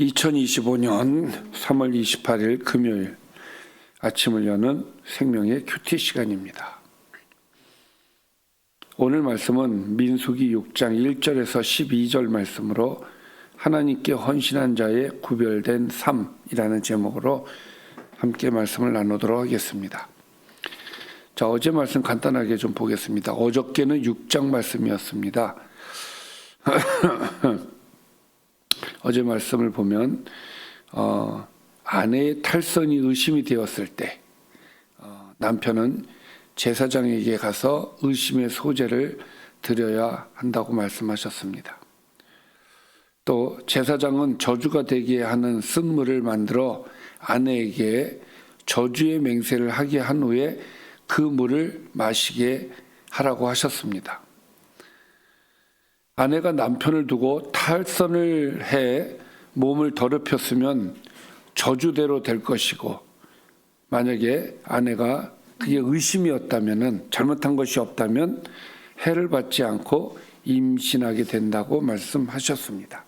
2025년 3월 28일 금요일 아침을 여는 생명의 큐티 시간입니다. 오늘 말씀은 민수기 6장 1절에서 12절 말씀으로 하나님께 헌신한 자의 구별된 삶이라는 제목으로 함께 말씀을 나누도록 하겠습니다. 자, 어제 말씀 간단하게 좀 보겠습니다. 어저께는 6장 말씀이었습니다. 어제 말씀을 보면 아내의 탈선이 의심이 되었을 때 남편은 제사장에게 가서 의심의 소재를 드려야 한다고 말씀하셨습니다. 또 제사장은 저주가 되게 하는 쓴물을 만들어 아내에게 저주의 맹세를 하게 한 후에 그 물을 마시게 하라고 하셨습니다. 아내가 남편을 두고 탈선을 해 몸을 더럽혔으면 저주대로 될 것이고, 만약에 아내가 그게 의심이었다면, 잘못한 것이 없다면 해를 받지 않고 임신하게 된다고 말씀하셨습니다.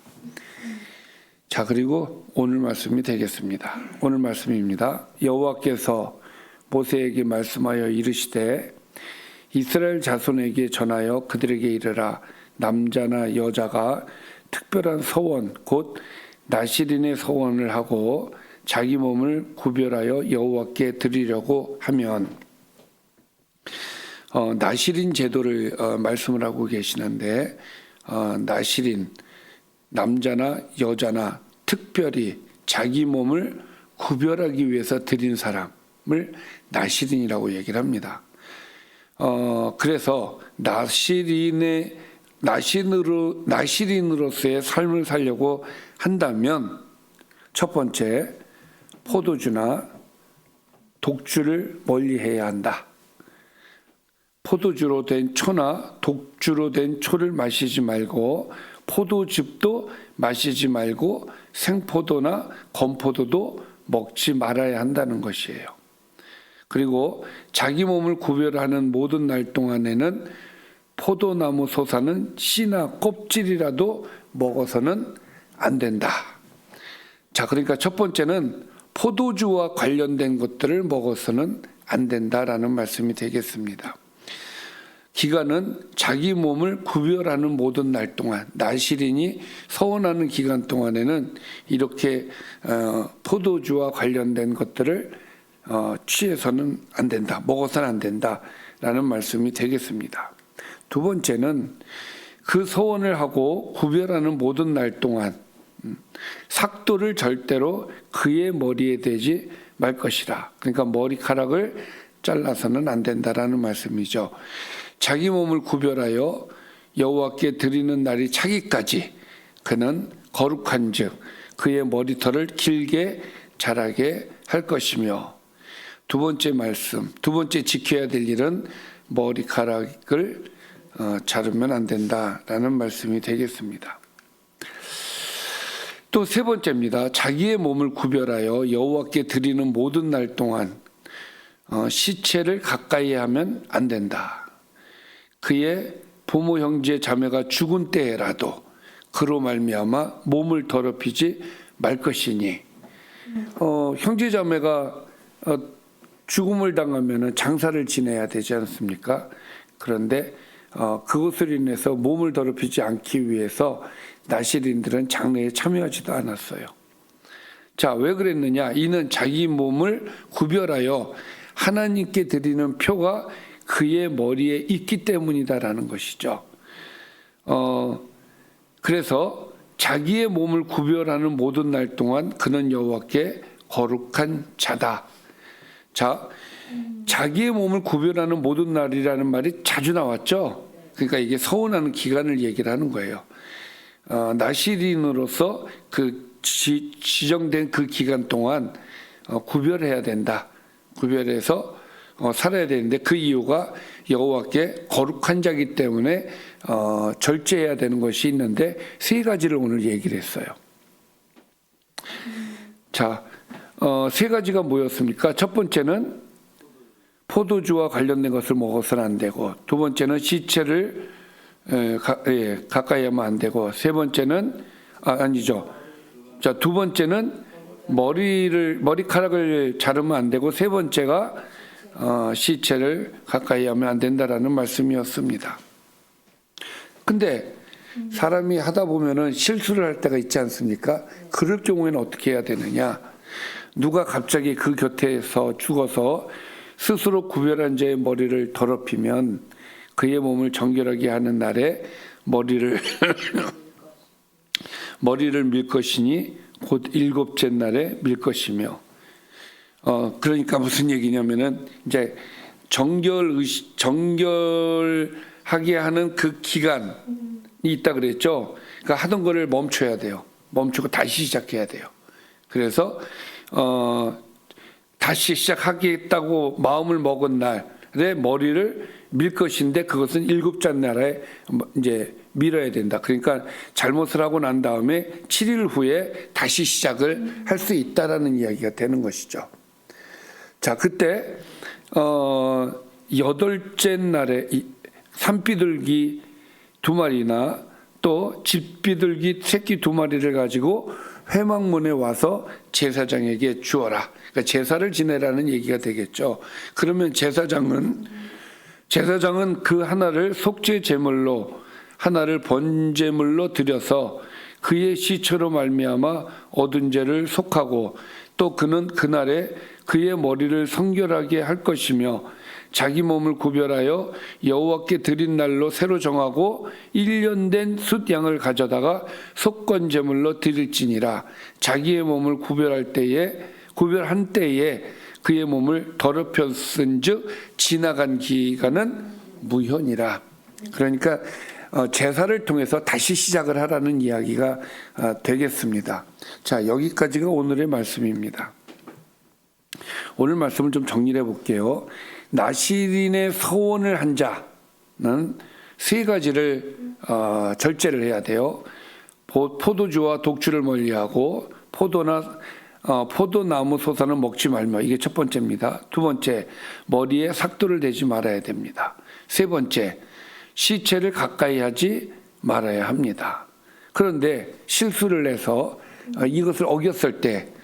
자, 그리고 오늘 말씀이 되겠습니다. 오늘 말씀입니다. 여호와께서 모세에게 말씀하여 이르시되 이스라엘 자손에게 전하여 그들에게 이르라. 남자나 여자가 특별한 서원 곧 나실인의 서원을 하고 자기 몸을 구별하여 여호와께 드리려고 하면, 나실인 제도를 말씀을 하고 계시는데, 나실인 남자나 여자나 특별히 자기 몸을 구별하기 위해서 드린 사람을 나실인이라고 얘기를 합니다. 그래서 나실인으로서의 삶을 살려고 한다면, 첫 번째, 포도주나 독주를 멀리해야 한다. 포도주로 된 초나 독주로 된 초를 마시지 말고, 포도즙도 마시지 말고, 생포도나 건포도도 먹지 말아야 한다는 것이에요. 그리고 자기 몸을 구별하는 모든 날 동안에는 포도나무 솟아는 씨나 껍질이라도 먹어서는 안 된다. 자, 그러니까 첫 번째는 포도주와 관련된 것들을 먹어서는 안 된다라는 말씀이 되겠습니다. 기간은 자기 몸을 구별하는 모든 날 동안, 나실인이 서원하는 기간 동안에는 이렇게 포도주와 관련된 것들을 취해서는 안 된다, 먹어서는 안 된다라는 말씀이 되겠습니다. 두 번째는 그 서원을 하고 구별하는 모든 날 동안 삭도를 절대로 그의 머리에 대지 말 것이라. 그러니까 머리카락을 잘라서는 안 된다라는 말씀이죠. 자기 몸을 구별하여 여호와께 드리는 날이 차기까지 그는 거룩한즉 그의 머리털을 길게 자라게 할 것이며, 두 번째 말씀, 두 번째 지켜야 될 일은 머리카락을 자르면 안 된다라는 말씀이 되겠습니다. 또 세 번째입니다. 자기의 몸을 구별하여 여호와께 드리는 모든 날 동안 시체를 가까이 하면 안 된다. 그의 부모 형제 자매가 죽은 때라도 그로 말미암아 몸을 더럽히지 말 것이니, 형제 자매가 죽음을 당하면 장사를 지내야 되지 않습니까? 그런데 그것을 인해서 몸을 더럽히지 않기 위해서 나실인들은 장례에 참여하지도 않았어요. 자, 왜 그랬느냐? 이는 자기 몸을 구별하여 하나님께 드리는 표가 그의 머리에 있기 때문이다라는 것이죠. 그래서 자기의 몸을 구별하는 모든 날 동안 그는 여호와께 거룩한 자다. 자, 자기의 몸을 구별하는 모든 날이라는 말이 자주 나왔죠. 그러니까 이게 서원하는 기간을 얘기를 하는 거예요. 나실인으로서 그 지정된 그 기간 동안 구별해야 된다. 구별해서 살아야 되는데, 그 이유가 여호와께 거룩한 자이기 때문에 절제해야 되는 것이 있는데, 세 가지를 오늘 얘기를 했어요. 자, 세 가지가 뭐였습니까? 첫 번째는 포도주와 관련된 것을 먹어서는 안 되고, 두 번째는 시체를 가까이 하면 안 되고, 세 번째는 아니죠. 자, 두 번째는 머리카락을 자르면 안 되고, 세 번째가 시체를 가까이 하면 안 된다라는 말씀이었습니다. 근데 사람이 하다 보면은 실수를 할 때가 있지 않습니까? 그럴 경우에는 어떻게 해야 되느냐? 누가 갑자기 그 곁에서 죽어서 스스로 구별한 자의 머리를 더럽히면 그의 몸을 정결하게 하는 날에 머리를 밀 것이니 곧 일곱째 날에 밀 것이며, 그러니까 무슨 얘기냐면은 이제 정결하게 하는 그 기간이 있다 그랬죠. 그러니까 하던 거를 멈춰야 돼요. 멈추고 다시 시작해야 돼요. 그래서 다시 시작하겠다고 마음을 먹은 날에 머리를 밀 것인데, 그것은 일곱째 날에 이제 밀어야 된다. 그러니까 잘못을 하고 난 다음에 7일 후에 다시 시작을 할 수 있다라는 이야기가 되는 것이죠. 자, 그때 여덟째 날에 산비둘기 2마리나 또 집비둘기 새끼 2마리를 가지고 회막문에 와서 제사장에게 주어라. 그러니까 제사를 지내라는 얘기가 되겠죠. 그러면 제사장은 그 하나를 속죄 제물로, 하나를 번제물로 드려서 그의 시체로 말미암아 얻은 죄를 속하고, 또 그는 그날에 그의 머리를 성결하게 할 것이며 자기 몸을 구별하여 여호와께 드린 날로 새로 정하고 1년 된 숫양을 가져다가 속건 제물로 드릴지니라. 자기의 몸을 구별한 때에 그의 몸을 더럽혔은즉 지나간 기간은 무효니라. 그러니까 제사를 통해서 다시 시작을 하라는 이야기가 되겠습니다. 자, 여기까지가 오늘의 말씀입니다. 오늘 말씀을 좀 정리해 볼게요. 나시린의 서원을 한 자는 3가지를 절제를 해야 돼요. 포도주와 독주를 멀리하고 포도나무 소사는 먹지 말며, 이게 첫 번째입니다. 두 번째, 머리에 삭도를 대지 말아야 됩니다. 세 번째, 시체를 가까이 하지 말아야 합니다. 그런데 실수를 해서 이것을 어겼을 때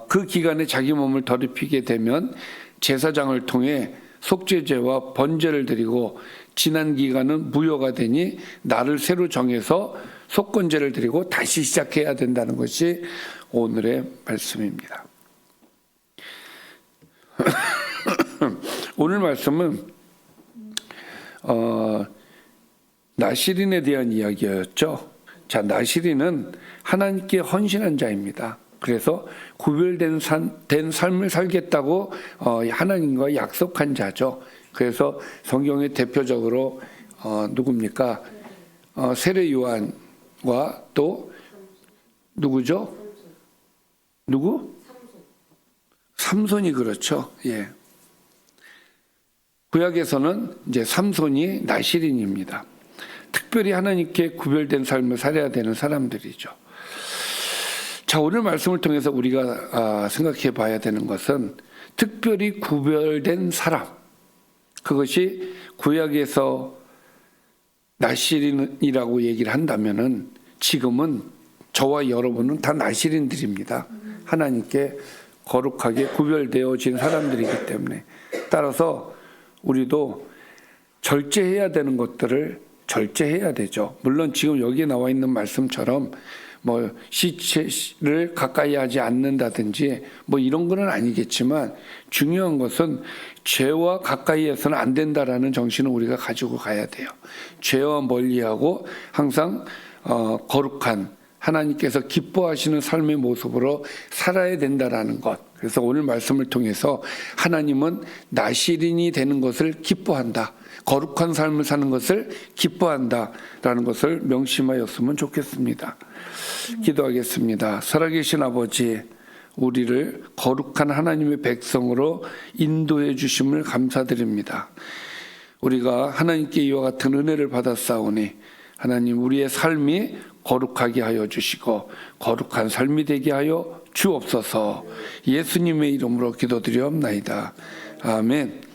그 기간에 자기 몸을 더럽히게 되면 제사장을 통해 속죄제와 번제를 드리고 지난 기간은 무효가 되니 날을 새로 정해서 속건제를 드리고 다시 시작해야 된다는 것이 오늘의 말씀입니다. 오늘 말씀은 나시린에 대한 이야기였죠. 자, 나시린은 하나님께 헌신한 자입니다. 그래서 구별된 삶을 살겠다고 하나님과 약속한 자죠. 그래서 성경의 대표적으로 누굽니까? 세례 요한과 또 누구죠? 누구? 삼손이 그렇죠. 예. 구약에서는 이제 삼손이 나시린입니다. 특별히 하나님께 구별된 삶을 살아야 되는 사람들이죠. 자, 오늘 말씀을 통해서 우리가 생각해 봐야 되는 것은 특별히 구별된 사람, 그것이 구약에서 나시린이라고 얘기를 한다면은 지금은 저와 여러분은 다 나시린들입니다. 하나님께 거룩하게 구별되어진 사람들이기 때문에, 따라서 우리도 절제해야 되는 것들을 절제해야 되죠. 물론 지금 여기에 나와 있는 말씀처럼 뭐 시체를 가까이 하지 않는다든지 뭐 이런 거는 아니겠지만, 중요한 것은 죄와 가까이 해서는 안 된다라는 정신을 우리가 가지고 가야 돼요. 죄와 멀리하고 항상 거룩한, 하나님께서 기뻐하시는 삶의 모습으로 살아야 된다라는 것. 그래서 오늘 말씀을 통해서 하나님은 나시린이 되는 것을 기뻐한다, 거룩한 삶을 사는 것을 기뻐한다라는 것을 명심하였으면 좋겠습니다. 기도하겠습니다. 살아계신 아버지, 우리를 거룩한 하나님의 백성으로 인도해 주심을 감사드립니다. 우리가 하나님께 이와 같은 은혜를 받았사오니 하나님, 우리의 삶이 거룩하게 하여 주시고 거룩한 삶이 되게 하여 주옵소서. 예수님의 이름으로 기도드리옵나이다. 아멘.